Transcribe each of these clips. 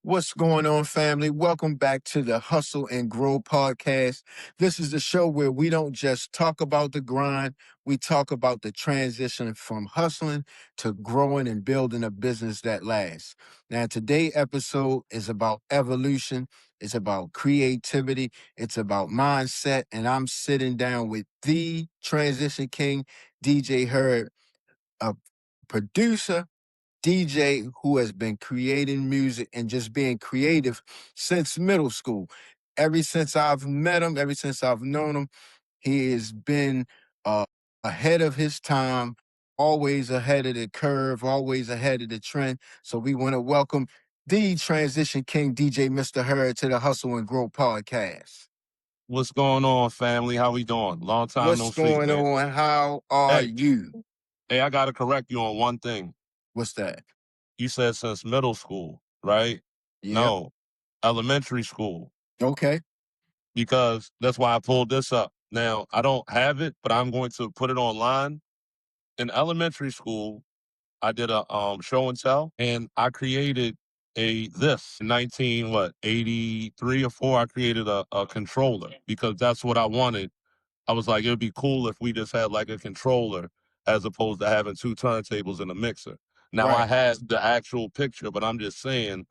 What's going on, family? Welcome back to the Hustle and Grow podcast. This is the show where we don't just talk about the grind, we talk about the transition from hustling to growing and building a business that lasts. Now, today's episode is about evolution, it's about creativity, it's about mindset, and I'm sitting down with the Transition King, DJ Hurd, a producer, DJ who has been creating music and just being creative since middle school. Ever since I've met him, ever since I've known him, he has been ahead of his time, always ahead of the curve, always ahead of the trend. So we want to welcome the Transition King, DJ Mr. Hurd, to the Hustle and Grow podcast. What's going on, family? How we doing? Long time What's no see, going man. on? How are Hey, you? I gotta correct you on one thing. What's that? You said since middle school, right? Yep. No, elementary school, Okay. because that's why I pulled this up. Now, I don't have it, but I'm going to put it online. In elementary school, I did a show and tell, and I created this in 83 or 4. I created a controller because that's what I wanted. I was like, it'd be cool if we just had like a controller as opposed to having two turntables and a mixer. Now I Right. had the actual picture, but I'm just saying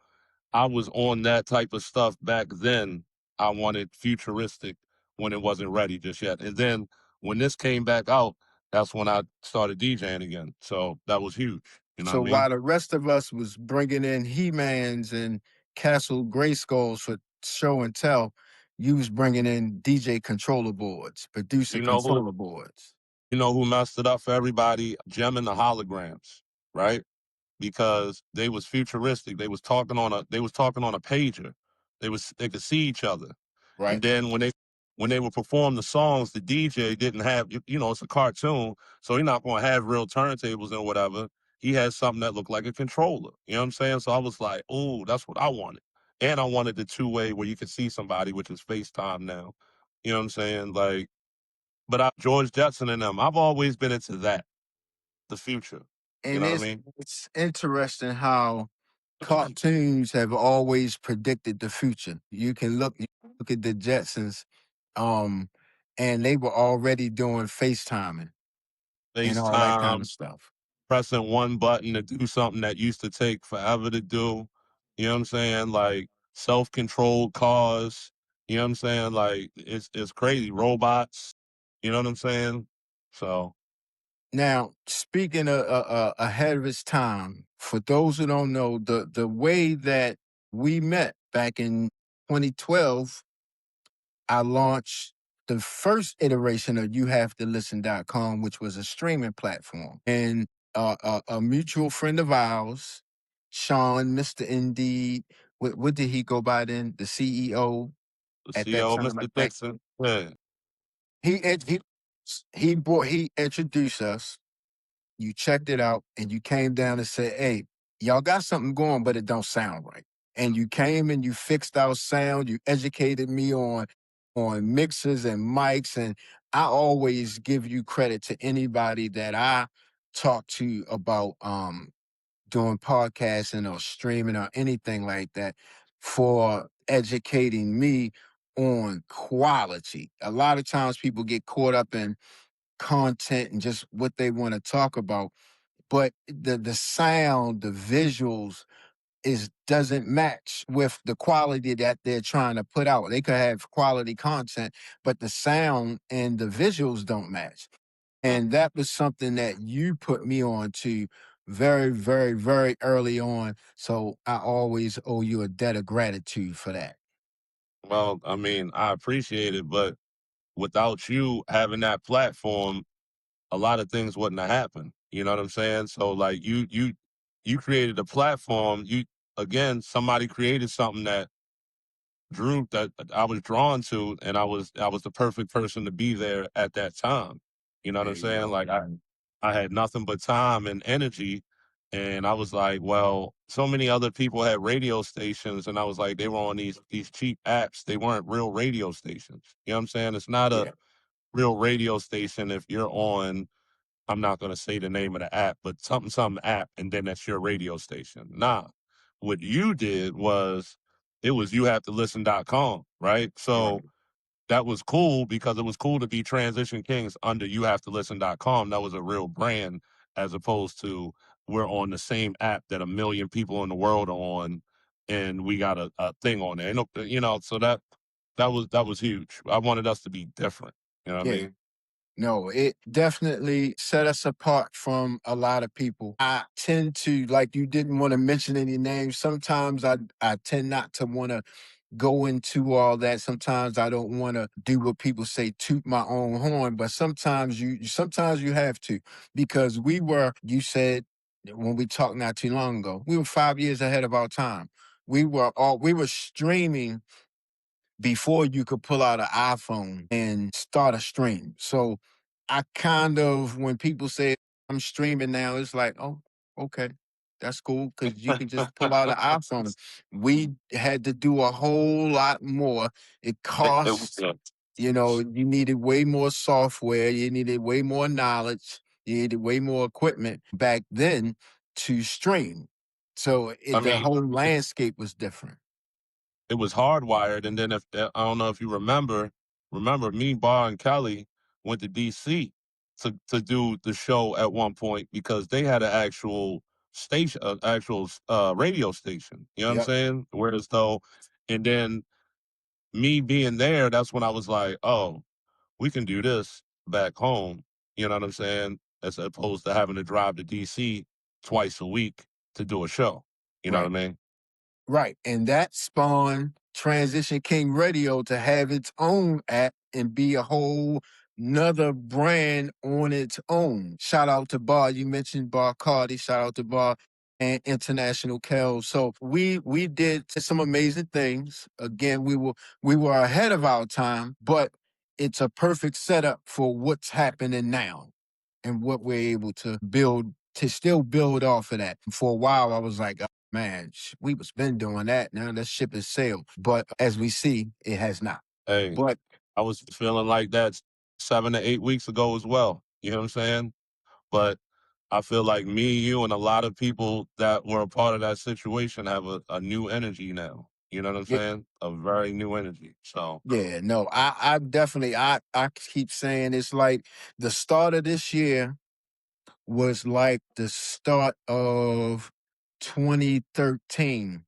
I was on that type of stuff back then. I wanted futuristic when it wasn't ready just yet. And then when this came back out, that's when I started DJing again. So that was huge. You know what So I mean? while the rest of us was bringing in He-Mans and Castle Grayskulls for show and tell, you was bringing in DJ controller boards, producer You know who controller boards. you know who messed it up for everybody? Gem and the holograms, right? Because they was futuristic. They was talking on a pager. They could see each other. And Right. then when they would perform the songs, the DJ didn't have it's a cartoon, so he's not gonna have real turntables and whatever. He had something that looked like a controller. You know what I'm saying? So I was like, oh, that's what I wanted. And I wanted the two-way where you could see somebody, which is FaceTime now. You know what I'm saying? Like, but George Jetson and them, I've always been into that, the future. You And know what I it's mean? it's interesting how cartoons have always predicted the future. You look at the Jetsons, um, and they were already doing FaceTiming and all that kind FaceTime, of stuff. pressing one button to do something that used to take forever to do. You know what I'm saying? Like self-controlled cars. You know what I'm saying? Like it's crazy. Robots. You know what I'm saying? So Now, speaking of ahead of its time, for those who don't know, the way that we met back in 2012, I launched the first iteration of YouHaveToListen.com, which was a streaming platform. And a mutual friend of ours, Sean, Mr. Indeed, what did he go by then? The CEO the at that CEO, time, I Mr. think. Dixon. Yeah. He introduced us. You checked it out and you came down and said, hey, y'all got something going, but it don't sound right. And you came and you fixed our sound. You educated me on mixers and mics. And I always give you credit to anybody that I talk to about doing podcasting or streaming or anything like that for educating me on quality. A lot of times people get caught up in content and just what they want to talk about, but the sound, the visuals is doesn't match with the quality that they're trying to put out. They could have quality content, but the sound and the visuals don't match. And that was something that you put me on to very, very, very early on. So I always owe you a debt of gratitude for that. Well, I mean, I appreciate it, but without you having that platform, a lot of things wouldn't have happened. You know what I'm saying? So like you created a platform. Somebody created something that I was drawn to, and I was the perfect person to be there at that time. You know what There I'm you saying? go. Like I had nothing but time and energy, and I was like, well, so many other people had radio stations, and I was like, they were on these cheap apps. They weren't real radio stations. You know what I'm saying? It's not a Yeah. real radio station if you're on, I'm not going to say the name of the app, but something app, and then that's your radio station. Nah, what you did was it was youhavetolisten.com, right? So Right. that was cool because it was cool to be Transition Kings under youhavetolisten.com. That was a real brand as opposed to we're on the same app that a million people in the world are on and we got a thing on there. So that was huge. I wanted us to be different. You know what I Yeah. mean? No, it definitely set us apart from a lot of people. I tend to, like you didn't want to mention any names. Sometimes I tend not to want to go into all that. Sometimes I don't want to do what people say, toot my own horn, but sometimes you have to, because you said when we talked not too long ago, we were 5 years ahead of our time. We were streaming before you could pull out an iPhone and start a stream. So I kind of, when people say I'm streaming now, it's like, oh, okay, that's cool, because you can just pull out an iPhone. We had to do a whole lot more. It cost, Yeah. you needed way more software, you needed way more knowledge, you needed way more equipment back then to stream. So I the mean, whole landscape was different. it was hardwired. And then if I don't know if you remember me, Bar, and Kelly went to DC to do the show at one point because they had an actual station, actual radio station. You know what I'm Yep. saying? Whereas though, and then me being there, that's when I was like, oh, we can do this back home. You know what I'm saying? As opposed to having to drive to DC twice a week to do a show. You know what Right. I mean? Right. And that spawned Transition King Radio to have its own app and be a whole nother brand on its own. Shout out to Bar. You mentioned Bar Cardi. Shout out to Bar and International Kel. So we did some amazing things. Again, we were ahead of our time, but it's a perfect setup for what's happening now and what we're able to build, to still build off of that. For a while, I was like, man, we was been doing that. Now that ship has sailed. But as we see, it has not. Hey, But I was feeling like that 7 to 8 weeks ago as well. You know what I'm saying? But I feel like me, you, and a lot of people that were a part of that situation have a new energy now. You know what I'm yeah, saying? A very new energy. So yeah, no, I definitely, I keep saying it's like the start of this year was like the start of 2013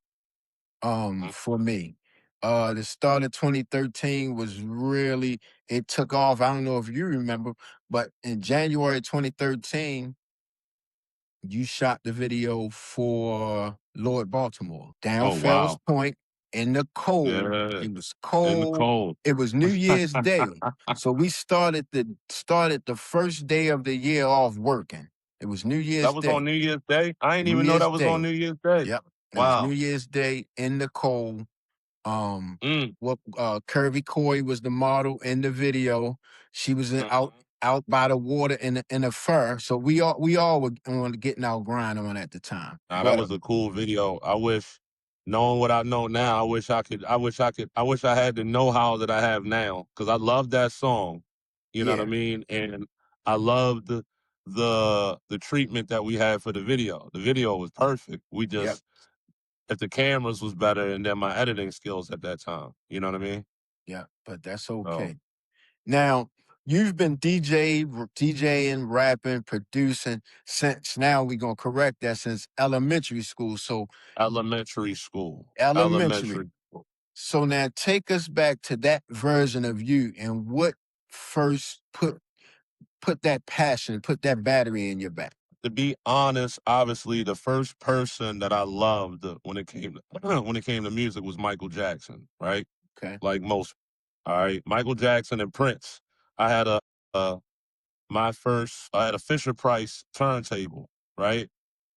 mm, for me. The start of 2013 was really, it took off. I don't know if you remember, but in January 2013, you shot the video for Lord Baltimore. Down oh Fells wow. Point in the cold. Yeah. It was In the cold. cold. It was New Year's Day. So we started the first day of the year off working. It was New That Year's was on Day. New Year's Day? I didn't New even know Year's that was on Day. New Year's Day. Yep. It was New Wow. Year's Day in the cold. Um, Mm. what Curvy Coy was the model in the video. She was Mhm. out by the water in a fur. So we all were on getting our grind on at the time. Nah, that But was a cool video. I wish, knowing what I know now, I wish I had the know-how that I have now. Cause I love that song. You know what I yeah, mean? And I love the treatment that we had for the video. The video was perfect. We yep, just, if the cameras was better and then my editing skills at that time. You know what I mean? yep. But that's So okay. Now you've been DJing, rapping, producing since, now we're gonna correct that, since elementary school. So elementary school. elementary. Elementary school. So now take us back to that version of you and what first put that passion, put that battery in your back. To be honest, obviously the first person that I loved when it came to when it came to music was Michael Jackson, right? Okay. Like most, all right, Michael Jackson and Prince. I had a I had a Fisher Price turntable, right?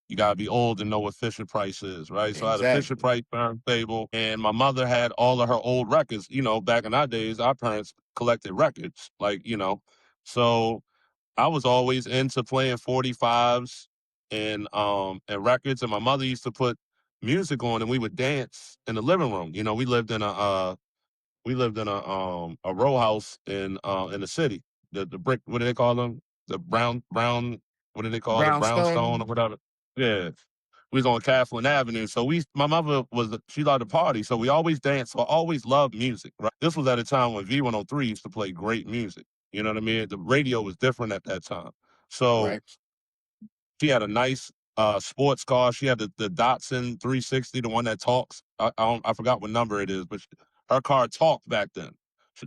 You gotta be old to know what Fisher Price is, right? So I had a Fisher Exactly. Price turntable, and my mother had all of her old records. You know, back in our days, our parents collected records, like so I was always into playing 45s and records, and my mother used to put music on, and we would dance in the living room. You know, we lived in a row house in the city. The brick, what do they call them? The brown, what do they call it? Brownstone or Brownstone. whatever. Yeah. we was on Catherine Avenue. So my mother she loved to party. So we always danced. So I always loved music, right? This was at a time when V103 used to play great music. You know what I mean? The radio was different at that time. So Right. she had a nice sports car. She had the Datsun 360, the one that talks. I forgot what number it is, but her car talked back then.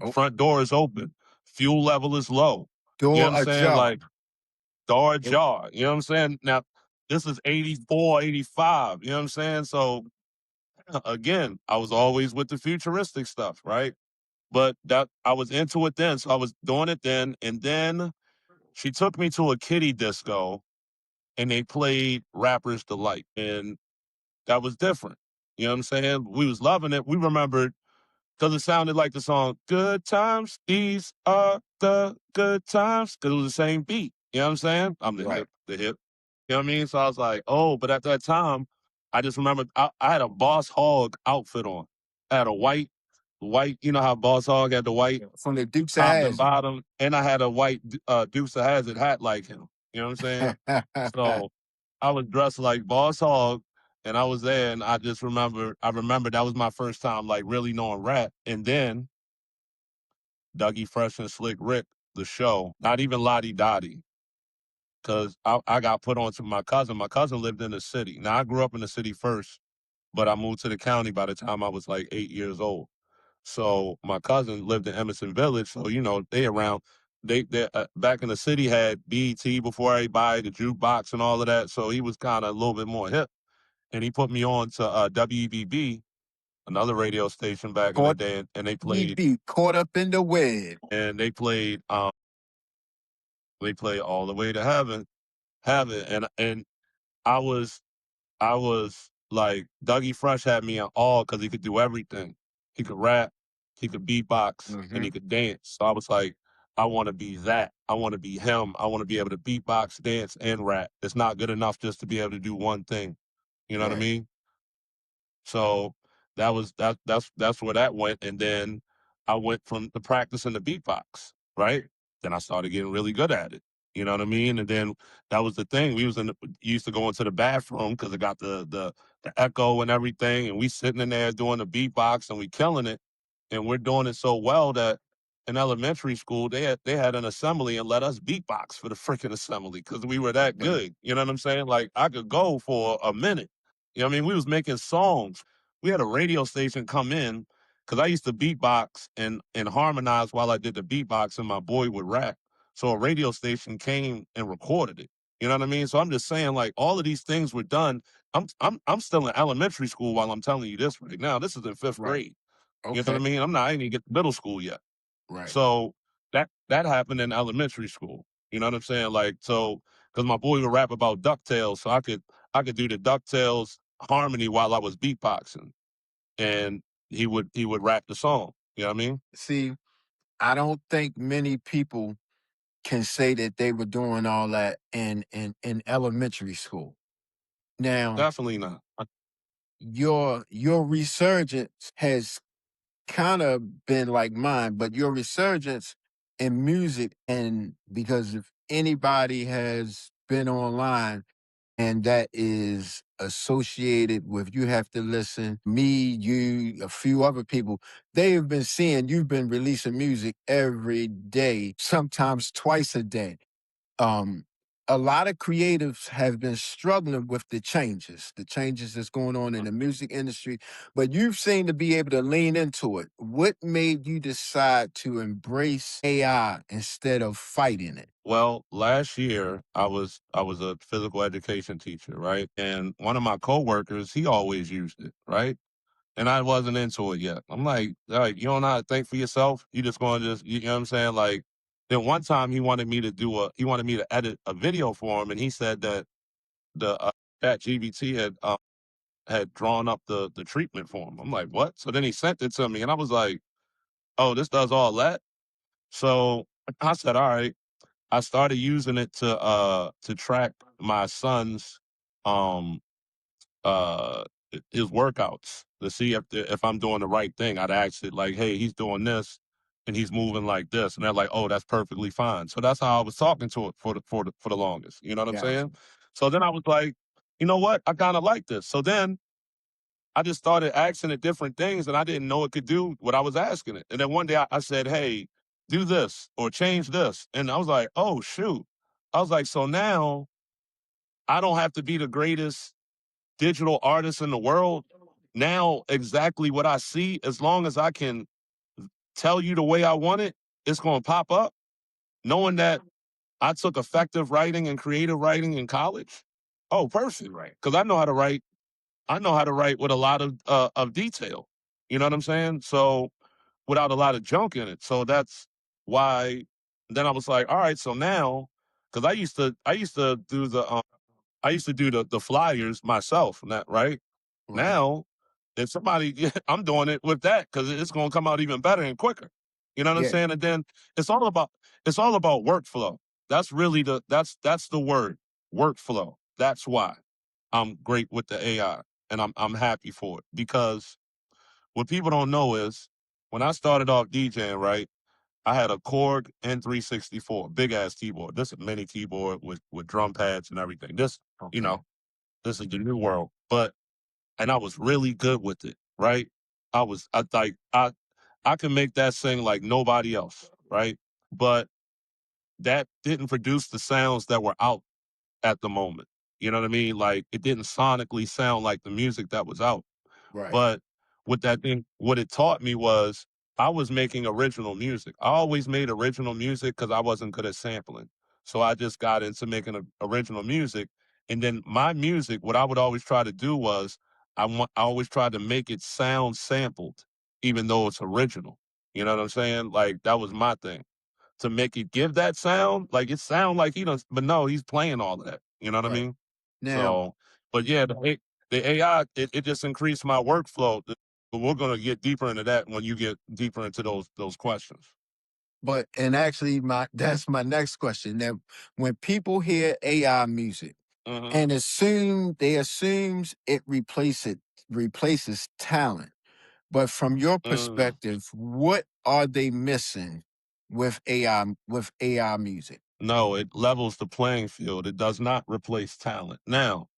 Oh, Front door is open. Fuel level is low. You know door what I'm saying? ajar. Like, door Yep. ajar. You know what I'm saying? Now, this is 84, 85. You know what I'm saying? So, again, I was always with the futuristic stuff, right? But that I was into it then. So I was doing it then. And then she took me to a kiddie disco and they played Rapper's Delight. And that was different. You know what I'm saying? We was loving it. We remembered because it sounded like the song "Good Times." These are the good times because it was the same beat. You know what I'm saying? I'm the Right. hip, the hip. You know what I mean? So I was like, oh, but at that time, I just remembered I had a Boss Hog outfit on. I had a white. You know how Boss Hog had the white From the Dukes of top and Hazzard. bottom, and I had a white Dukes of Hazzard hat like him. You know what I'm saying? So I was dressed like Boss Hog, and I was there, and I remember that was my first time like really knowing rap, and then Dougie Fresh and Slick Rick, the show, not even Lottie Dottie, because I got put on to my cousin. My cousin lived in the city. Now I grew up in the city first, but I moved to the county by the time I was like 8 years old. So my cousin lived in Emerson Village. So they around. They back in the city had BET before everybody, the jukebox and all of that. So he was kind of a little bit more hip, and he put me on to WBB, another radio station back in the Caught day, and he be caught up in the web. they played All the Way to Heaven, and I was I was like, Dougie Fresh had me in awe because he could do everything. He could rap, he could beatbox, and Hmm. he could dance. So I was like, I want to be that. I want to be him. I want to be able to beatbox, dance, and rap. It's not good enough just to be able to do one thing. You know what I Right. mean? So that's where that went. And then I went from the practicing the beatbox, right? Then I started getting really good at it. You know what I mean? And then that was the thing. We was used to go into the bathroom because it got the echo and everything, and we sitting in there doing the beatbox and we killing it, and we're doing it so well that in elementary school they had an assembly and let us beatbox for the freaking assembly because we were that Right. good. You know what I'm saying? Like I could go for a minute. You know what I mean? We was making songs. We had a radio station come in because I used to beatbox and harmonize while I did the beatbox, and my boy would rap. So a radio station came and recorded it. You know what I mean? So I'm just saying, like all of these things were done. I'm still in elementary school while I'm telling you this right now. This is in fifth Right. grade. You know what Okay. I mean? I didn't even get to middle school yet. Right. So that happened in elementary school. You know what I'm saying? Like so, because my boy would rap about Ducktales, so I could do the Ducktales harmony while I was beatboxing, and he would rap the song. You know what I mean? See, I don't think many people can say that they were doing all that in elementary school. Now, Definitely not. your resurgence has kind of been like mine, but your resurgence in music, and because if anybody has been online and that is associated with, you have to listen, me, you, a few other people, they've been seeing you've been releasing music every day, sometimes twice a day. um a lot of creatives have been struggling with the changes that's going on in the music industry, but you've seemed to be able to lean into it. What made you decide to embrace AI instead of fighting it? Well, last year I was a physical education teacher, right? And one of my coworkers, he always used it, right? And I wasn't into it yet. I'm like, you don't know how to think for yourself. You just going to just, you know what I'm saying? Like, then one time he wanted me to edit a video for him, and he said that the Chat GBT had drawn up the treatment for him. I'm like, what? So then he sent it to me, and I was like, oh, this does all that. So I said, all right. I started using it to track my son's um uh his workouts to see if I'm doing the right thing. I'd ask it like, hey, he's doing this and he's moving like this, and they're like, oh, that's perfectly fine. So that's how I was talking to it for the longest. You know what I'm Gotcha. saying? So then I was like, you know what? I kind of like this. So then I just started asking it different things, and I didn't know it could do what I was asking it. And then one day I said, hey, do this or change this. And I was like, oh, shoot. I was like, so now I don't have to be the greatest digital artist in the world. Now, exactly what I see, as long as I can tell you the way I want it, it's going to pop up. Knowing that I took effective writing and creative writing in college. Oh, perfect. Right. Because I know how to write. I know how to write with a lot of detail. You know what I'm saying? So without a lot of junk in it. So that's why. Then I was like, all right. So now, because I used to do the flyers myself. Right Right. now, if somebody, I'm doing it with that because it's going to come out even better and quicker. You know what I'm Yeah. saying? And then it's all about it's all about workflow. That's really that's the word, workflow. That's why I'm great with the AI, and I'm happy for it, because what people don't know is when I started off DJing, right, I had a Korg N364, big ass keyboard. This is a mini keyboard with drum pads and everything. You Okay. know, this is the new world. But and I was really good with it, right? I can make that sing like nobody else, right? But that didn't produce the sounds that were out at the moment. You know what I mean? Like it didn't sonically sound like the music that was out. Right. But with that thing, what it taught me was I was making original music. I always made original music because I wasn't good at sampling. So I just got into making original music. And then my music, what I would always try to do was I always tried to make it sound sampled, even though it's original. You know what I'm saying? Like that was my thing, to make it give that sound, like it sound like he does, but no, he's playing all of that. You know what I Right. mean? Now, So, but yeah, the AI, it just increased my workflow. But we're gonna get deeper into that when you get deeper into those questions. but and actually my that's my next question. Now, when people hear AI music Hmm. and assumes it replaces talent. But from your Mm. perspective, what are they missing with AI music? No, it levels the playing field. It does not replace talent. Now,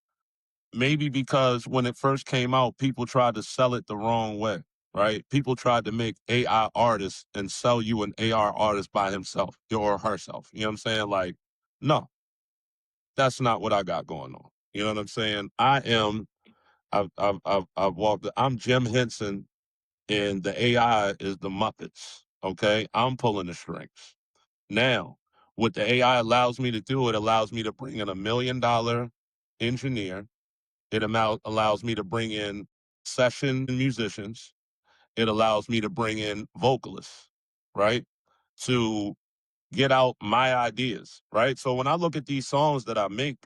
maybe because when it first came out, people tried to sell it the wrong way, right? People tried to make AI artists and sell you an AR artist by himself or herself. You know what I'm saying? Like, no, that's not what I got going on. You know what I'm saying? I've walked. I'm Jim Henson, and the AI is the Muppets. Okay, I'm pulling the strings. Now, what the AI allows me to do, it allows me to bring in $1 million engineer. It allows me to bring in session musicians. It allows me to bring in vocalists, right? To get out my ideas, right? So when I look at these songs that I make,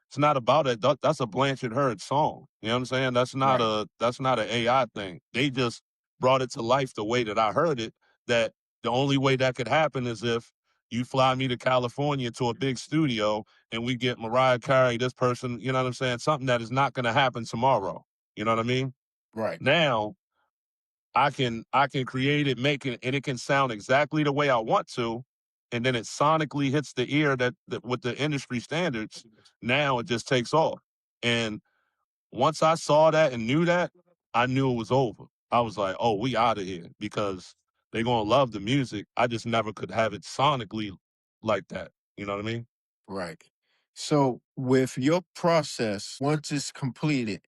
it's not about it. That's a Blanchard Hurd song. You know what I'm saying? Right. That's not an AI thing. They just brought it to life the way that I heard it. That the only way that could happen is if you fly me to California to a big studio and we get Mariah Carey, this person, you know what I'm saying? Something that is not going to happen tomorrow. You know what I mean? Right. Now I can create it, make it, and it can sound exactly the way I want to, and then it sonically hits the ear that with the industry standards. Now it just takes off. And once I saw that and knew that, I knew it was over. I was like, oh, we out of here, because they're gonna love the music. I just never could have it sonically like that. You know what I mean? Right. So with your process, once it's completed,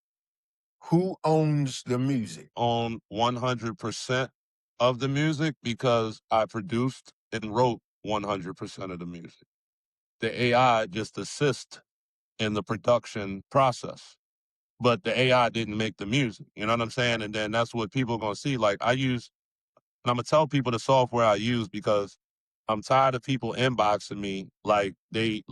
who owns the music? On 100% of the music, because I produced and wrote 100% of the music. The AI just assists in the production process. But the AI didn't make the music. You know what I'm saying? And then that's what people are gonna see. Like and I'm gonna tell people the software I use, because I'm tired of people inboxing me like they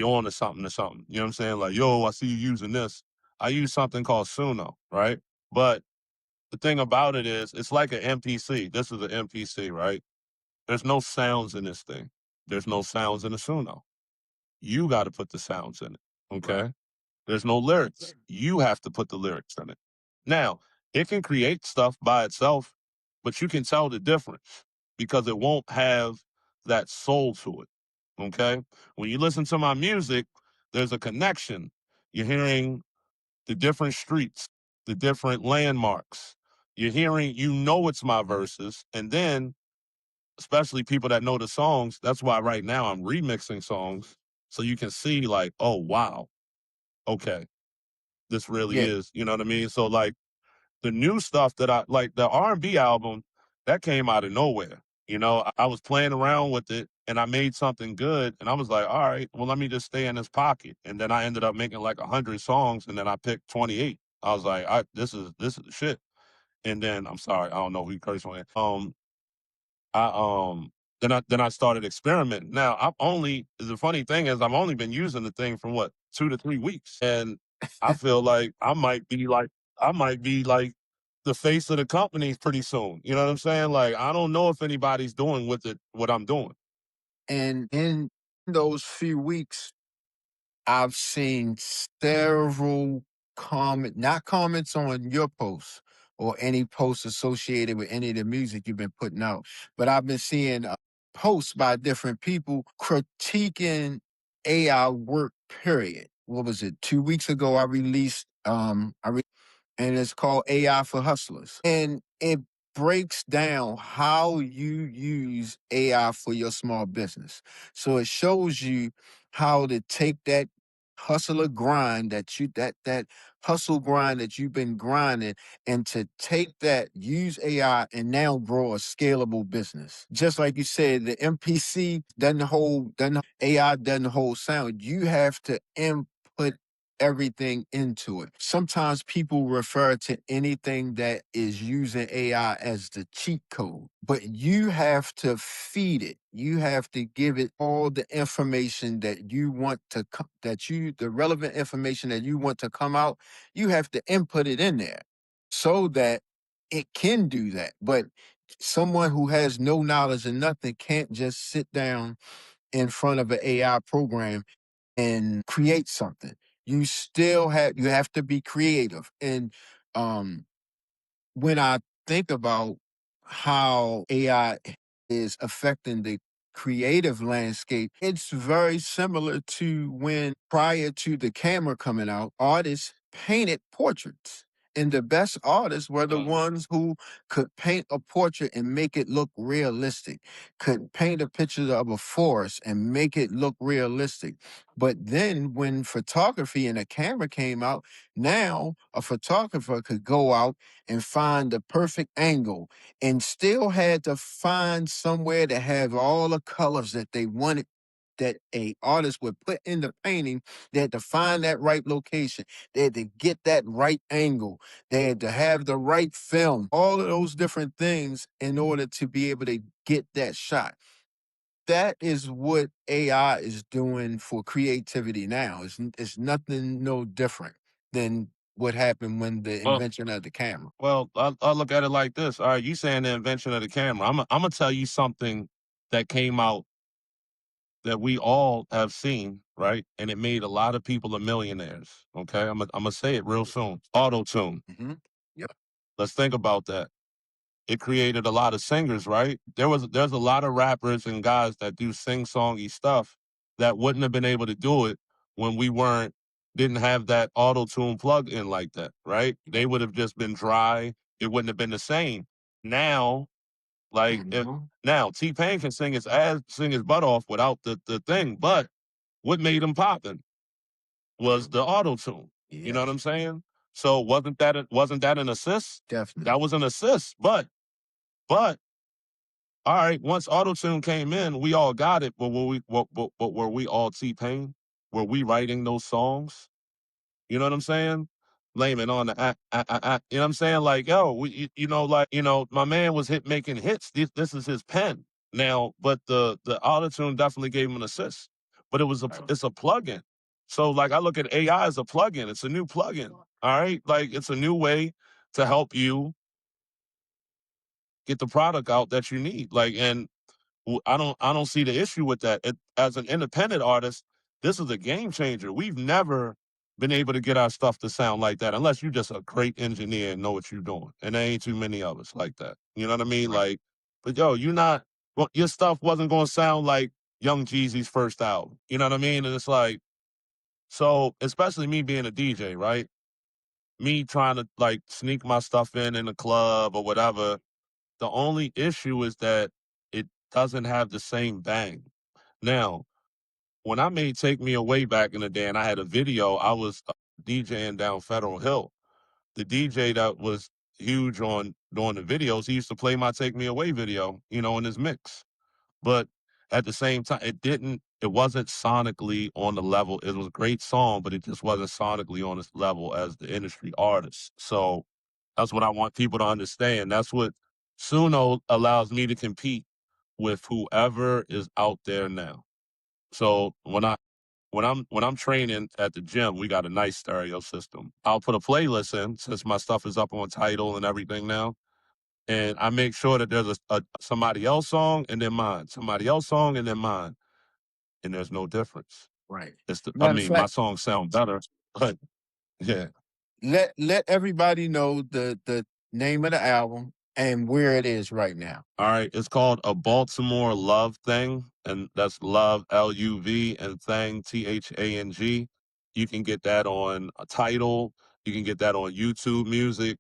on to something or something. You know what I'm saying? Like, yo, I see you using this. I use something called Suno, right? But the thing about it is it's like an MPC. This is an MPC, right? There's no sounds in this thing. There's no sounds in the Suno. You got to put the sounds in it. Right. Okay. There's no lyrics. You have to put the lyrics in it. Now, it can create stuff by itself, but you can tell the difference because it won't have that soul to it. Okay. When you listen to my music, there's a connection. You're hearing the different streets, the different landmarks. You're hearing, it's my verses. And then, especially people that know the songs, that's why right now I'm remixing songs. So you can see, like, oh, wow, okay, this really Yeah. is, you know what I mean? So, like, the new stuff that I like, the R&B album, that came out of nowhere. I was playing around with it and I made something good and I was like, all right, well, let me just stay in this pocket. And then I ended up making like 100 songs and then I picked 28. I was like, this is the shit. And then I'm sorry, I don't know if we curse on it. I then I started experimenting. Now the funny thing is I've only been using the thing for what 2 to 3 weeks, and I feel like I might be like the face of the company pretty soon. You know what I'm saying? Like I don't know if anybody's doing with it what I'm doing. And in those few weeks, I've seen several not comments on your posts or any posts associated with any of the music you've been putting out, but I've been seeing posts by different people critiquing AI work, period. What was it? 2 weeks ago, I released, and it's called AI for Hustlers. And it breaks down how you use AI for your small business. So it shows you how to take that hustler grind that hustle grind that you've been grinding, and to take that, use AI, and now grow a scalable business. Just like you said, the MPC doesn't AI doesn't hold sound. You have to input everything into it. Sometimes people refer to anything that is using AI as the cheat code, but you have to feed it. You have to give it all the information that you want to the relevant information that you want to come out. You have to input it in there so that it can do that. But someone who has no knowledge and nothing can't just sit down in front of an AI program and create something. You have to be creative. And um when I think about how AI is affecting the creative landscape, it's very similar to when, prior to the camera coming out, artists painted portraits. And the best artists were the ones who could paint a portrait and make it look realistic, could paint a picture of a forest and make it look realistic. But then when photography and a camera came out, now a photographer could go out and find the perfect angle, and still had to find somewhere to have all the colors that they wanted, that a artist would put in the painting. They had to find that right location. They had to get that right angle. They had to have the right film, all of those different things in order to be able to get that shot. That is what AI is doing for creativity now. It's nothing no different than what happened when the Well, invention of the camera. I look at it like this. All right, you saying the invention of the camera. I'm gonna tell you something that came out that we all have seen, right? And it made a lot of people a millionaires. Okay, I'm gonna say it real soon. Auto tune. Mm-hmm. Yep. Let's think about that. It created a lot of singers, right? There's a lot of rappers and guys that do sing songy stuff that wouldn't have been able to do it when we didn't have that auto tune plug in like that, right? They would have just been dry. It wouldn't have been the same. Now, like Mhm. now T Pain can sing his butt off without the thing, but what made him poppin' was the auto tune. You know what I'm Yes, saying? So wasn't that an assist? definitely. That was an assist, but all right, once auto tune came in, we all got it. But were we all T Pain? Were we writing those songs? You know what I'm saying? Blame it on the you know what I'm saying? Like, yo, my man was making hits. This is his pen now, but the auto tune definitely gave him an assist. But it's a plugin. So like I look at AI as a plugin. It's a new plugin. All right, like it's a new way to help you get the product out that you need. Like, and I don't see the issue with that. As an independent artist, this is a game changer. We've never been able to get our stuff to sound like that unless you're just a great engineer and know what you're doing. And there ain't too many of us like that. You know what I mean? Right. Like, but yo, your stuff wasn't going to sound like Young Jeezy's first album. You know what I mean? And it's like, So, especially me being a DJ, right? Me trying to like sneak my stuff in the club or whatever. The only issue is that it doesn't have the same bang. Now, when I made Take Me Away back in the day and I had a video, I was DJing down Federal Hill. The DJ that was huge on doing the videos, he used to play my Take Me Away video, in his mix. But at the same time, it wasn't sonically on the level. It was a great song, but it just wasn't sonically on this level as the industry artist. So that's what I want people to understand. That's what Suno allows me to compete with whoever is out there now. So when I'm training at the gym, we got a nice stereo system. I'll put a playlist in since my stuff is up on Tidal and everything now, and I make sure that there's a somebody else song and then mine, somebody else song and then mine, and there's no difference. Right. I Matter of mean, my fact, songs sound better, but yeah. let everybody know the name of the album and where it is right now. All right, it's called A Baltimore Love Thing, and that's love LUV and thing THANG. You can get that on a Tidal. You can get that on YouTube Music.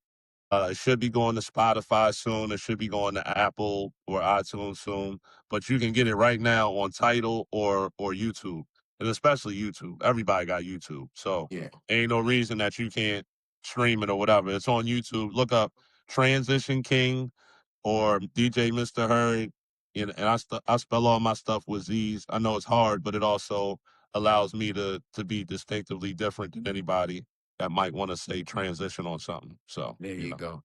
It should be going to Spotify soon. It should be going to Apple or iTunes soon. But you can get it right now on Tidal or YouTube, and especially YouTube. Everybody got YouTube, so Yeah. ain't no reason that you can't stream it or whatever. It's on YouTube. Look up Transition King or DJ Myzter Hurd. And I spell all my stuff with Z's. I know it's hard, but it also allows me to be distinctively different than anybody that might want to say transition on something. So, There you go.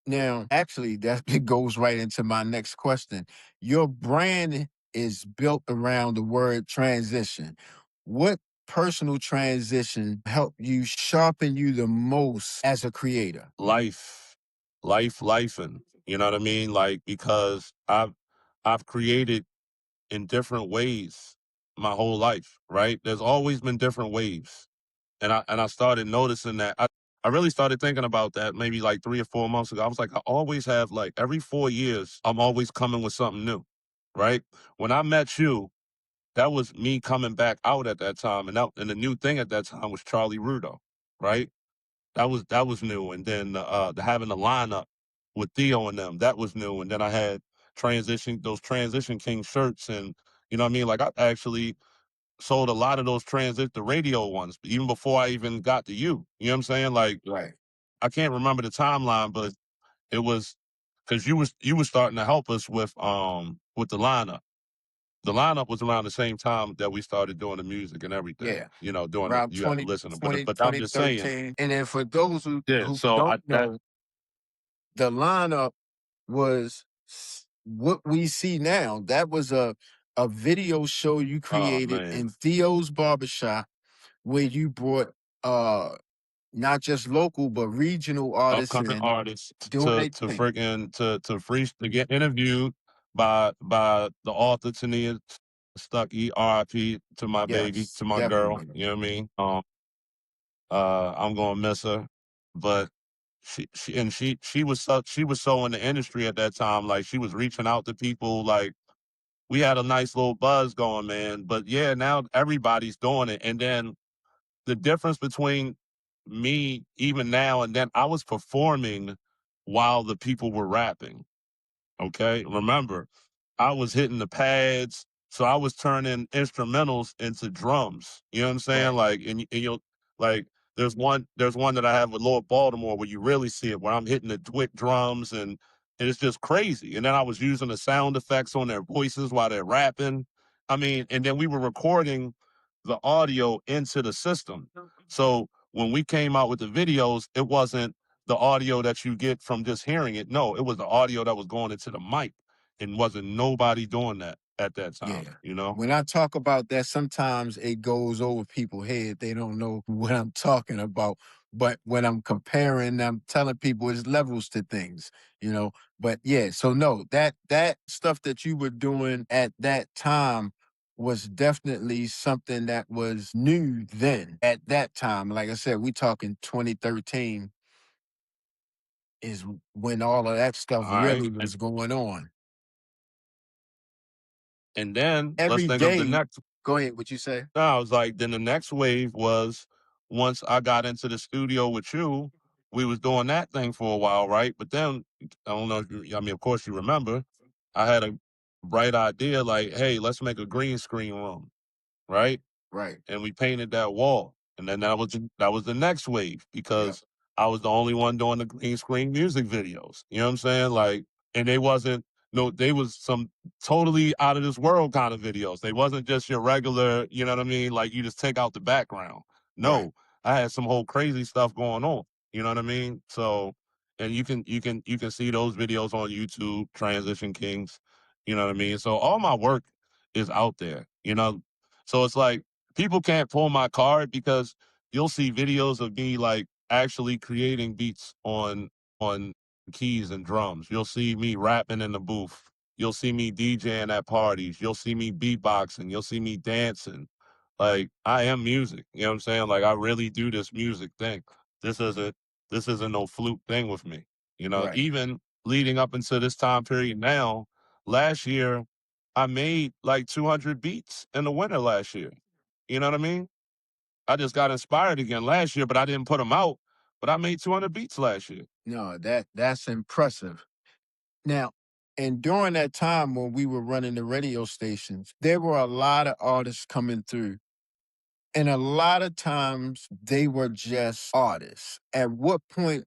Now, actually, that goes right into my next question. Your brand is built around the word transition. What personal transition helped you sharpen you the most as a creator? Lifing. You know what I mean? Like, because I've created in different ways my whole life, right? There's always been different waves. And I started noticing that I really started thinking about that maybe like 3 or 4 months ago. I was like, I always have like every 4 years, I'm always coming with something new, right? When I met you, that was me coming back out at that time, and the new thing at that time was Charlie Rudo, right? That was new, and then the having the lineup with Theo and them, that was new, and then I had those Transition King shirts, and you know what I mean. Like I actually sold a lot of those the radio ones, even before I even got to you. You know what I'm saying? Like Right. I can't remember the timeline, but it was because you was starting to help us with the lineup. The lineup was around the same time that we started doing the music and everything. Yeah. Doing Around you got to 20 listen, but 20 I'm just saying, 2013. And then for those yeah. who So don't know, the lineup was what we see now. That was a video show you oh created man, in Theo's barbershop where you brought not just local but regional artists upcoming in artists doing to their to thing. freaking to free to get interviewed by the author Tania Stuckey, RIP to my baby, Yes, to my girl. definitely. You know what I mean? I'm gonna miss her, but she was so in the industry at that time. Like she was reaching out to people. Like we had a nice little buzz going, man. But yeah, now everybody's doing it, and then the difference between me even now and then, I was performing while the people were rapping. Okay. Remember, I was hitting the pads. So I was turning instrumentals into drums. You know what I'm saying? Right. Like, and you'll like, there's one that I have with Lord Baltimore where you really see it, where I'm hitting the twick drums and it's just crazy. And then I was using the sound effects on their voices while they're rapping. I mean, and then we were recording the audio into the system. So when we came out with the videos, it wasn't the audio that you get from just hearing it. No, it was the audio that was going into the mic, and wasn't nobody doing that at that time. Yeah. You know? When I talk about that, sometimes it goes over people's head. They don't know what I'm talking about. But when I'm comparing, I'm telling people it's levels to things, you know. But yeah, so no, that stuff that you were doing at that time was definitely something that was new then. At that time, like I said, we talking 2013 is when all of that stuff All right. really was going on. And then let's Every think of the day next. Go ahead. What you say? No, I was like, then the next wave was once I got into the studio with you, we was doing that thing for a while, right? But then I don't know if you, I mean, of course you remember, I had a bright idea like, hey, let's make a green screen room, right? Right. And we painted that wall. And then that was the next wave Yep. because I was the only one doing the green screen music videos. You know what I'm saying? Like, and they wasn't no, they was some totally out of this world kind of videos. They wasn't just your regular, you know what I mean? Like you just take out the background. Right. No, I had some whole crazy stuff going on. You know what I mean? So, and you can see those videos on YouTube, Transition Kings. You know what I mean? So all my work is out there. You know, so it's like people can't pull my card because you'll see videos of me like actually creating beats on keys and drums. You'll see me rapping in the booth. You'll see me DJing at parties. You'll see me beatboxing. You'll see me dancing. Like I am music. You know what I'm saying? Like I really do this music thing. This isn't this isn't no fluke thing with me. You know, Right. even leading up into this time period now, last year I made like 200 beats in the winter last year. You know what I mean? I just got inspired again last year, but I didn't put them out. But I made 200 beats last year. No, that's impressive. Now, and during that time when we were running the radio stations, there were a lot of artists coming through. And a lot of times they were just artists. At what point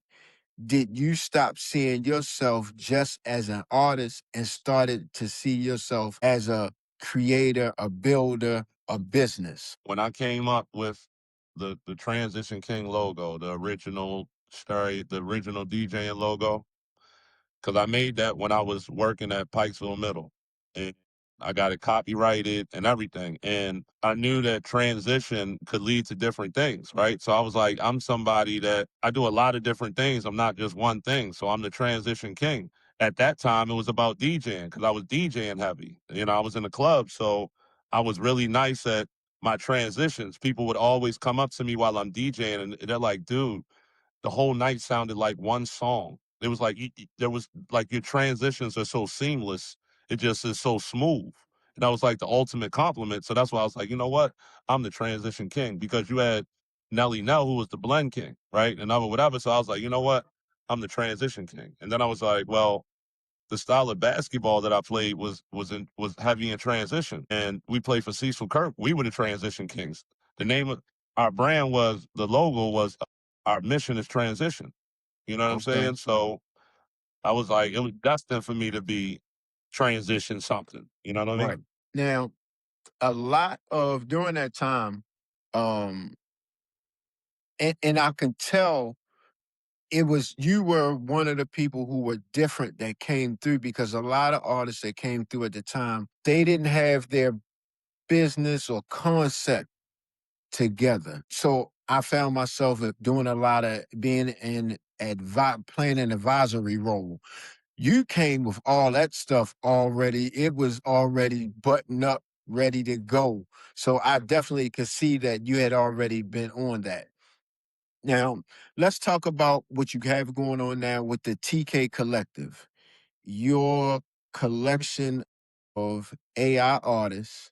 did you stop seeing yourself just as an artist and started to see yourself as a creator, a builder, a business? When I came up with the Transition King logo, the original the original DJing logo, because I made that when I was working at Pikesville Middle, and I got it copyrighted and everything. And I knew that transition could lead to different things, right? So I was like, I'm somebody that I do a lot of different things. I'm not just one thing. So I'm the transition king. At that time, it was about DJing because I was DJing heavy. You know, I was in the club, so I was really nice at my transitions. People would always come up to me while I'm DJing, and they're like, "Dude, the whole night sounded like one song. It was like there was like your transitions are so seamless. It just is so smooth. And that was like the ultimate compliment. So that's why I was like, you know what? I'm the transition king because you had Nelly Nell, who was the blend king, right? And other whatever. So I was like, you know what? I'm the transition king. And then I was like, well, the style of basketball that I played was heavy in transition. And we played for Cecil Kirk. We were the transition kings. The name of our brand was the logo was our mission is transition. You know what I'm Okay. saying? So I was like, it was destined for me to be transition something. You know what I Right. mean? Now, a lot of during that time, um, and I can tell it was you were one of the people who were different that came through because a lot of artists that came through at the time, they didn't have their business or concept together. So I found myself doing a lot of being in playing an advisory role. You came with all that stuff already. It was already buttoned up, ready to go. So I definitely could see that you had already been on that. Now, let's talk about what you have going on now with the TK Collective, your collection of AI artists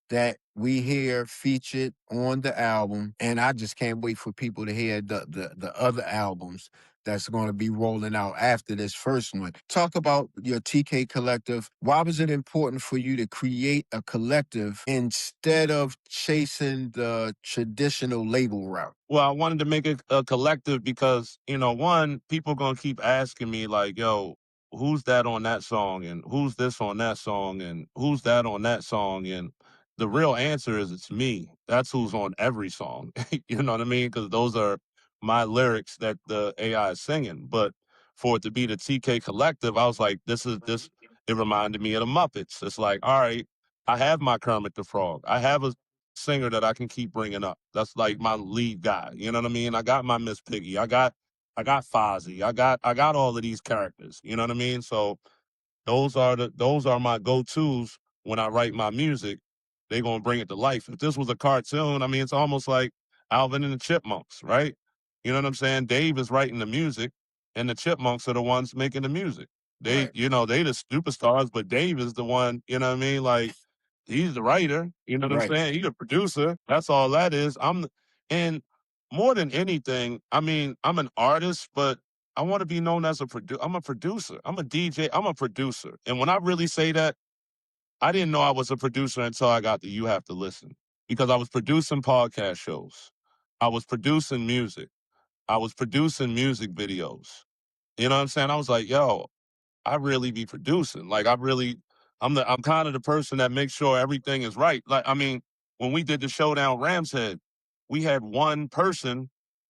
that we hear featured on the album. And I just can't wait for people to hear the other albums that's going to be rolling out after this first one. Talk about your TK Collective. Why was it important for you to create a collective instead of chasing the traditional label route? Well, I wanted to make a collective because, you know, one, people gonna keep asking me like, yo, who's that on that song? And who's this on that song? And who's that on that song? And the real answer is it's me. That's who's on every song. You know what I mean? Because those are my lyrics that the AI is singing. But for it to be the TK collective, I was like, this it reminded me of the Muppets. It's like, all right, I have my Kermit the Frog. I have a singer that I can keep bringing up. That's like my lead guy. You know what I mean? I got my Miss Piggy. I got Fozzie. I got all of these characters. You know what I mean? So those are my go-tos when I write my music. They're gonna bring it to life. If this was a cartoon, I mean it's almost like Alvin and the Chipmunks, right? You know what I'm saying? Dave is writing the music and the Chipmunks are the ones making the music. They, Right. you know, they the superstars, but Dave is the one, you know what I mean? Like he's the writer. You know what I'm Right. saying? He's a producer. That's all that is. And more than anything, I mean, I'm an artist, but I want to be known as a producer. I'm a producer. I'm a DJ. I'm a producer. And when I really say that, I didn't know I was a producer until I got the You Have to Listen, because I was producing podcast shows. I was producing music. I was producing music videos. You know what I'm saying? I was like, yo, I really be producing. Like I'm kind of the person that makes sure everything is right. Like, I mean, when we did the showdown Rams Head, we had one person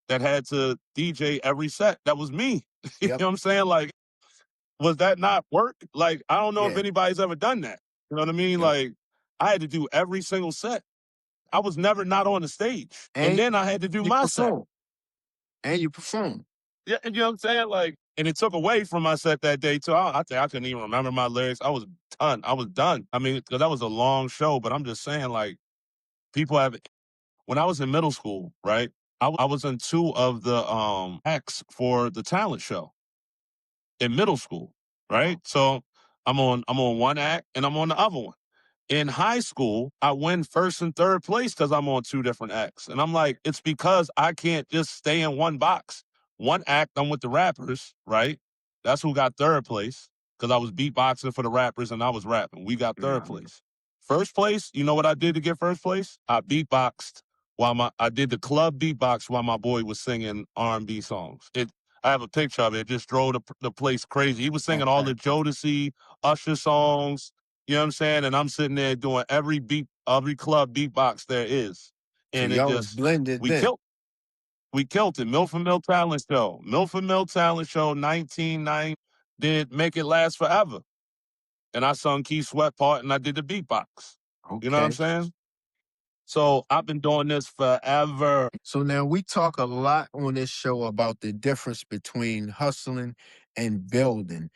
that had to DJ every set. That was me. You Yep. know what I'm saying? Like, was that not work? Like, I don't know if Yeah. anybody's ever done that. You know what I mean? Yep. Like, I had to do every single set. I was never not on the stage. And And then I had to do you my set. perform. And you perform. Yeah, you know what I'm saying? Like, and it took away from my set that day too. I think I couldn't even remember my lyrics. I was done. I was done. I mean, because that was a long show, but I'm just saying, like, people have. When I was in middle school, right? I was in two of the acts for the talent show in middle school, right? So I'm on one act and I'm on the other one. In high school, I win first and third place because I'm on two different acts. And I'm like, it's because I can't just stay in one box. One act, I'm with the rappers, right? That's who got third place because I was beatboxing for the rappers and I was rapping. We got third place. First place, you know what I did to get first place? I beatboxed I did the club beatbox while my boy was singing R&B songs. I have a picture of it. It just drove the place crazy. He was singing all Okay. the Jodeci, Usher songs. You know what I'm saying? And I'm sitting there doing every club beatbox there is. So And it y'all was just, blended we then. killed, we killed it. Milford Mill Talent Show. Milford Mill Talent Show 1990 did Make It Last Forever. And I sung Key Sweat part and I did the beatbox. You know what I'm Okay. saying? So I've been doing this forever. So now we talk a lot on this show about the difference between hustling and building.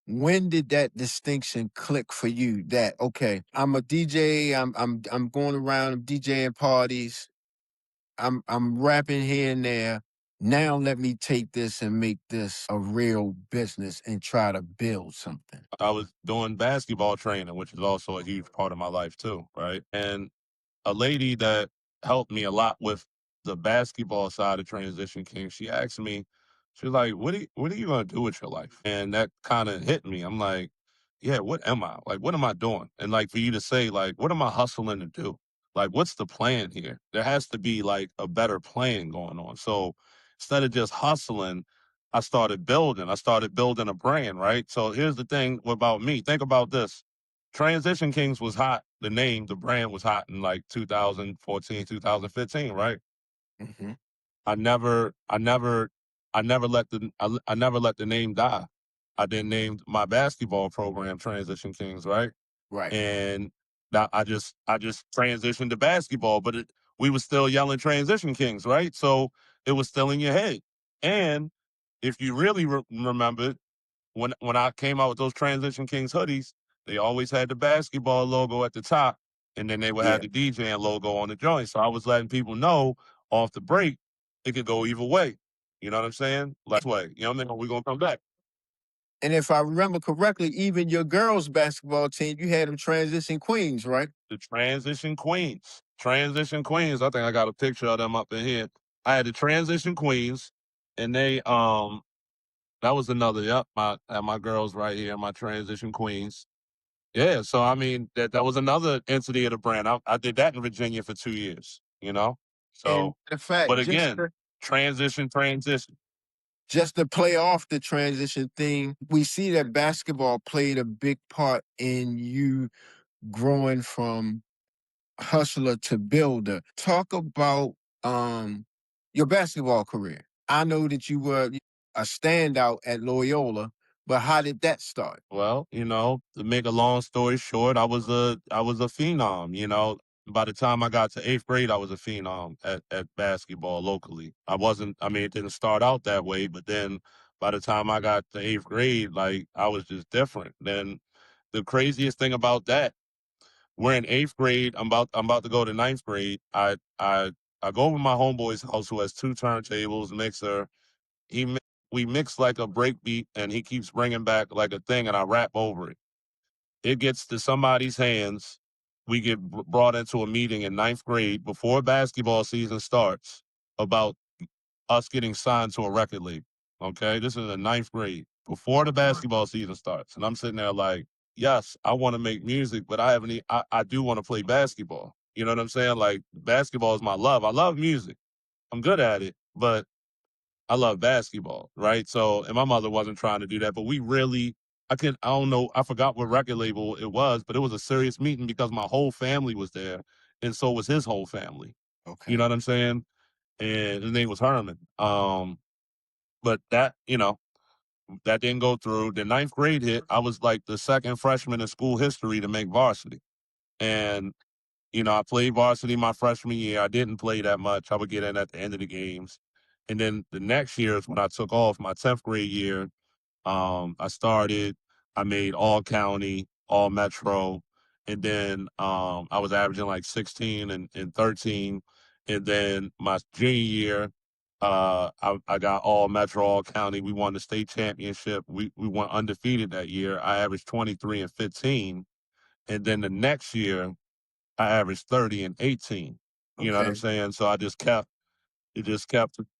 When did that distinction click for you that okay, I'm a DJ, I'm going around, I'm DJing parties, I'm rapping here and there. Now let me take this and make this a real business and try to build something. I was doing basketball training, which is also a huge part of my life too, right? And a lady that helped me a lot with the basketball side of Transition King, she asked me, she was like, what are you gonna do with your life? And that kind of hit me. I'm like, yeah, what am I? Like, what am I doing? And like for you to say, like, what am I hustling to do? Like, what's the plan here? There has to be like a better plan going on. So instead of just hustling, I started building. I started building a brand, right? So here's the thing about me. Think about this. Transition Kings was hot. The name, the brand was hot in like 2014, 2015, right? Hmm. I never, I never, I never let the name die. I then named my basketball program Transition Kings, right? Right. And that I just transitioned to basketball, but we were still yelling Transition Kings, right? So it was still in your head. And if you really remember, when I came out with those Transition Kings hoodies, they always had the basketball logo at the top, and then they would have Yeah. the DJing logo on the joint. So I was letting people know off the break it could go either way. You know what I'm saying? Last way. You know what I mean? We're gonna come back. And if I remember correctly, even your girls' basketball team, you had them transition queens, right? The Transition Queens. Transition Queens. I think I got a picture of them up in here. I had the Transition Queens, and they that was another. Yep, my girls right here, my Transition Queens. Yeah, so I mean that was another entity of the brand. I did that in Virginia for 2 years, you know? And So in fact, but again, transition. just to play off the transition thing, we see that basketball played a big part in you growing from hustler to builder. Talk about um your basketball career. I know that you were a standout at Loyola, but how did that start? Well, to make a long story short, I was a phenom, By the time I got to eighth grade, I was a phenom at basketball locally. I mean, it didn't start out that way, but then by the time I got to eighth grade, like I was just different. Then the craziest thing about that, we're in eighth grade. I'm about to go to ninth grade. I go over to my homeboy's house who has two turntables, mixer. We mix like a break beat, and he keeps bringing back like a thing, and I rap over it. It gets to somebody's hands. we get brought into a meeting in ninth grade before basketball season starts about us getting signed to a record label. Okay, this is in ninth grade before the basketball season starts, and I'm sitting there like, yes, I want to make music, but I haven't. I do want to play basketball. You know what I'm saying? Like basketball is my love. I love music. I'm good at it, but I love basketball, right? So, and my mother wasn't trying to do that, but we really, I don't know, I forgot what record label it was, but it was a serious meeting because my whole family was there, and so was his whole family. You know Okay. what I'm saying? And his name was Herman. But that, that didn't go through. The ninth grade hit. I was like the second freshman in school history to make varsity, and I played varsity my freshman year. I didn't play that much. I would get in at the end of the games. And then the next year is when I took off my 10th grade year. I started, I made all county, all metro. And then I was averaging like 16 and 13. And then my junior year, I got all metro, all county. We won the state championship. We went undefeated that year. I averaged 23 and 15. And then the next year, I averaged 30 and 18. You know what I'm Okay. saying? So it just kept,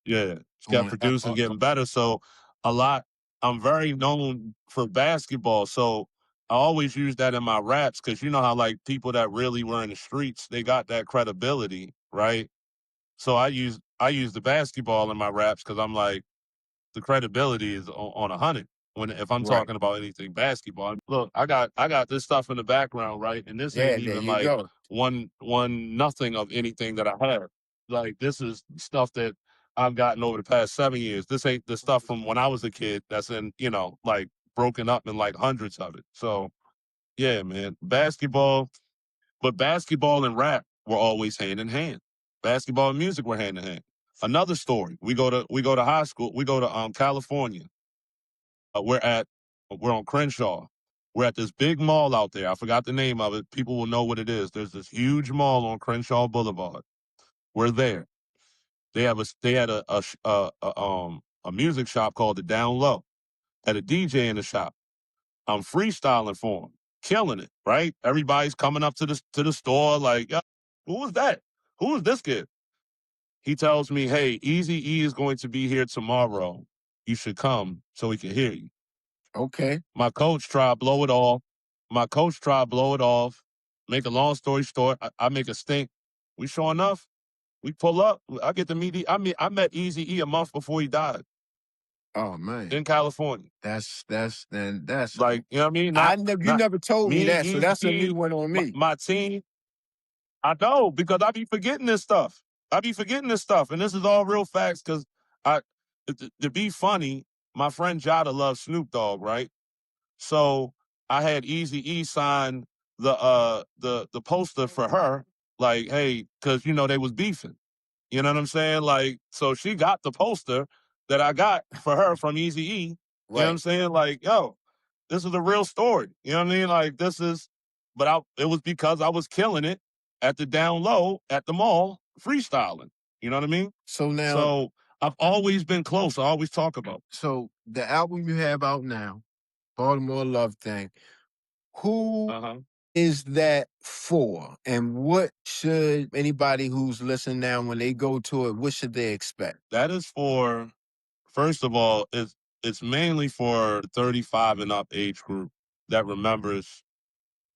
yeah, just kept On producing, getting better. So a lot, I'm very known for basketball. So I always use that in my raps because you know how like people that really were in the streets, they got that credibility, right? So I use the basketball in my raps because I'm like, the credibility is on 100 when if I'm right. talking about anything basketball. Look, I got this stuff in the background, right? And this Yeah, ain't there even you like go. one nothing of anything that I have. Like this is stuff that I've gotten over the past 7 years. This ain't the stuff from when I was a kid that's in, like broken up in like hundreds of it. So yeah, man. Basketball and rap were always hand in hand. Basketball and music were hand in hand. Another story. We go to high school. We go to California. We're at we're on Crenshaw. We're at this big mall out there. I forgot the name of it. People will know what it is. There's this huge mall on Crenshaw Boulevard. We're there. They had a music shop called the Down Low. Had a DJ in the shop. I'm freestyling for him, killing it. Right? Everybody's coming up to the store like, "Yo, who was that? Who was this kid?" He tells me, "Hey, Easy E is going to be here tomorrow. You should come so he can hear you." Okay. My coach tried to blow it off. My coach tried to blow it off. Make a long story short, I make a stink. We sure enough, we pull up. I get to meet. I met Easy E a month before he died Oh man. in California. That's Like you know what I mean? I Not never you not never told me me, that, so Easy that's a new E, one on my, me. my team. I know because I be forgetting this stuff. I be forgetting this stuff, and this is all real facts. Because I, to be funny, my friend Jada loves Snoop Dogg, right? So I had Easy E sign the poster for her, like, hey, because they was beefing. You know what I'm saying? Like, so she got the poster that I got for her from Easy E. You know what I'm Right. saying? Like, yo, this is a real story. You know what I mean? Like, it was because I was killing it at the Down Low at the mall freestyling. You know what I mean? So now, So I've always been close. I always talk about. so the album you have out now, Baltimore Love Thing, who Uh huh. is that for? And what should anybody who's listening now when they go to it, what should they expect? That is for, first of all, it's mainly for the 35 and up age group that remembers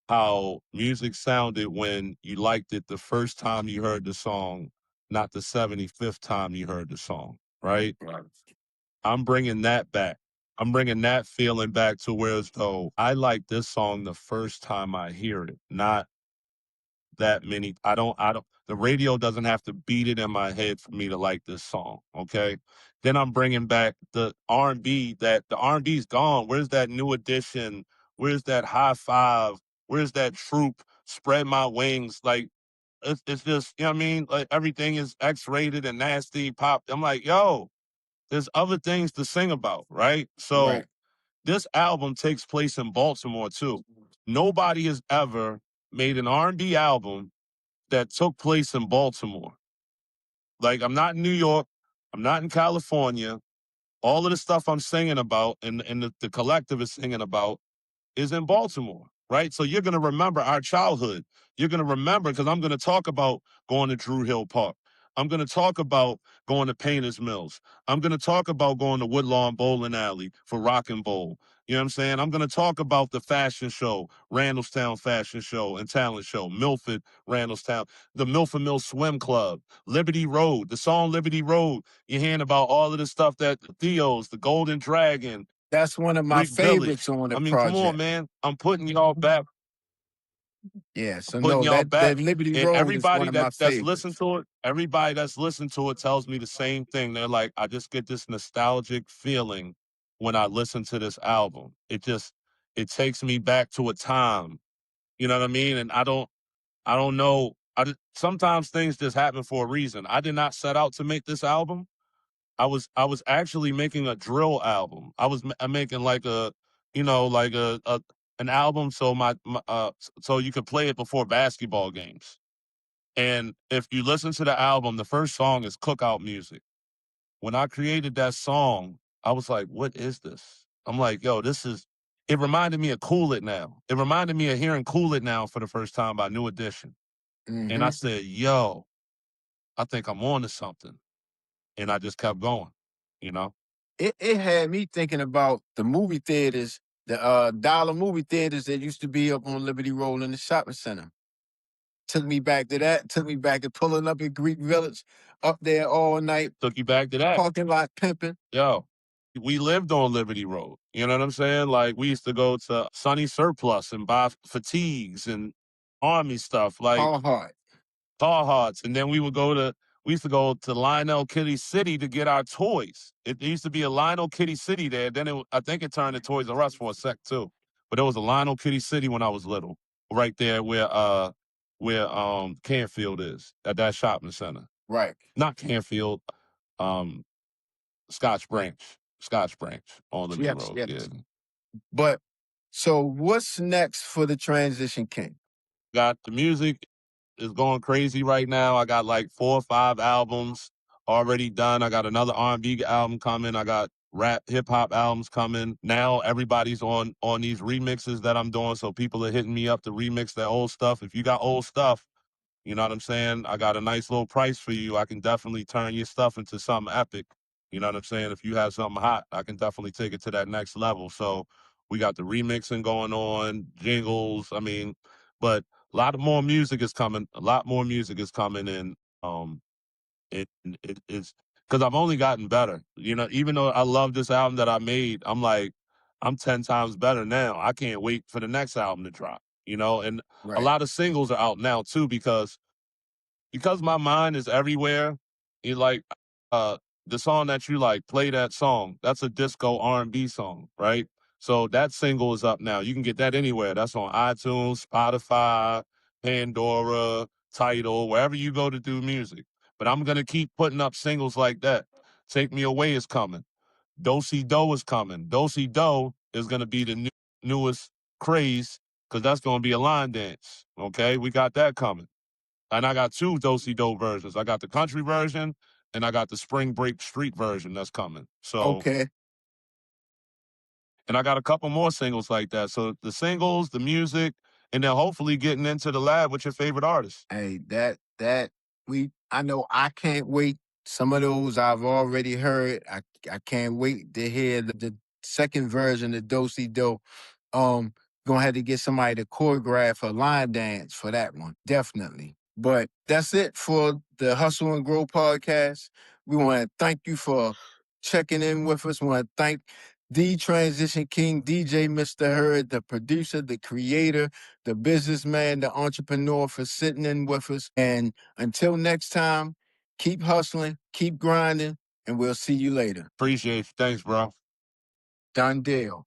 how music sounded when you liked it the first time you heard the song, not the 75th time you heard the song, right? Right. I'm bringing that back. I'm bringing that feeling back to where it's though I like this song the first time I hear it, not that many. The radio doesn't have to beat it in my head for me to like this song. Okay. Then I'm bringing back the R&B that the R&B's gone. Where's that new edition? Where's that high five? Where's that troop? Spread my wings. Like, it's just, you know what I mean? Like everything is X rated and nasty pop. I'm like, yo, there's other things to sing about. Right. So Right. this album takes place in Baltimore too. Nobody has ever made an R&B album that took place in Baltimore. Like I'm not in New York, I'm not in California. All of the stuff I'm singing about and the collective is singing about is in Baltimore. right? So you're going to remember our childhood. You're going to remember because I'm going to talk about going to Drew Hill Park. I'm going to talk about going to Painters Mills. I'm going to talk about going to Woodlawn Bowling Alley for Rock and Bowl. You know what I'm saying? I'm going to talk about the fashion show, Randallstown Fashion Show and Talent Show, Milford, Randallstown, the Milford Mill Swim Club, Liberty Road, the song Liberty Road. You're hearing about all of the stuff that Theo's, the Golden Dragon, That's one of my Greek Village. favorites on the I mean, come on, project. man. I'm putting y'all back. Yeah, so Putting no, y'all that back. Liberty And Road is one everybody of my that's listened favorites. to it, everybody that's listened to it tells me the same thing. They're like, I just get this nostalgic feeling when I listen to this album. It takes me back to a time. You know what I mean? And I don't know. Sometimes things just happen for a reason. I did not set out to make this album. I was actually making a drill album. I'm making like a, like a an album so so you could play it before basketball games. And if you listen to the album, the first song is cookout music. When I created that song, I was like, what is this? I'm like, yo, it reminded me of Cool It Now. It reminded me of hearing Cool It Now for the first time by New Edition. And I Hmm. said, yo, I think I'm on to something. And I just kept going, you know? It had me thinking about the movie theaters, the dollar movie theaters that used to be up on Liberty Road in the shopping center. Took me back to that. Took me back to pulling up at Greek Village, up there all night, Took you back to that. parking lot pimping. Yo, we lived on Liberty Road. You know what I'm saying? Like we used to go to Sunny Surplus and buy fatigues and army stuff like Hard. Carhartts. And then we used to go to Lionel Kitty City to get our toys. It used to be a Lionel Kitty City there. Then I think it turned to Toys R Us for a sec too. But there was a Lionel Kitty City when I was little, right there where Canfield is at that shopping center. Right. Not Canfield, um, Scotch Branch on Liberty Yes, Road. Yeah. yes. But so what's next for the Transition King? Got the music is going crazy right now. I got like 4 or 5 albums already done. I got another R&B album coming. I got rap hip hop albums coming. Now everybody's on these remixes that I'm doing. So people are hitting me up to remix their old stuff. If you got old stuff, you know what I'm saying? I got a nice little price for you. I can definitely turn your stuff into something epic. You know what I'm saying? If you have something hot, I can definitely take it to that next level. So we got the remixing going on, jingles. I mean, but a lot of more music is coming. A lot more music is coming, and it is because I've only gotten better. You know, even though I love this album that I made, I'm like, I'm 10 times better now. I can't wait for the next album to drop. You know, and a Right. lot of singles are out now too because my mind is everywhere. You like the song that you like, play that song. That's a disco R&B song, right? So that single is up now. You can get that anywhere. That's on iTunes, Spotify, Pandora, Tidal, wherever you go to do music. But I'm gonna keep putting up singles like that. Take Me Away is coming. Do-Si Do is coming. Do-Si Do is gonna be the newest craze because that's gonna be a line dance. Okay, we got that coming. And I got 2 Do-Si Do versions. I got the country version and I got the spring break street version that's coming. So, Okay. and I got a couple more singles like that. So the singles, the music, and then hopefully getting into the lab with your favorite artist. Hey, I know I can't wait. Some of those I've already heard. I can't wait to hear the second version of Dosey Do. Um, gonna have to get somebody to choreograph a line dance for that one. Definitely. But that's it for the Hustle and Grow podcast. We want to thank you for checking in with us. We want to thank the Transition King, DJ Mr. Hurd, the producer, the creator, the businessman, the entrepreneur for sitting in with us. And until next time, keep hustling, keep grinding, and we'll see you later. Appreciate you. Thanks, bro. Done deal.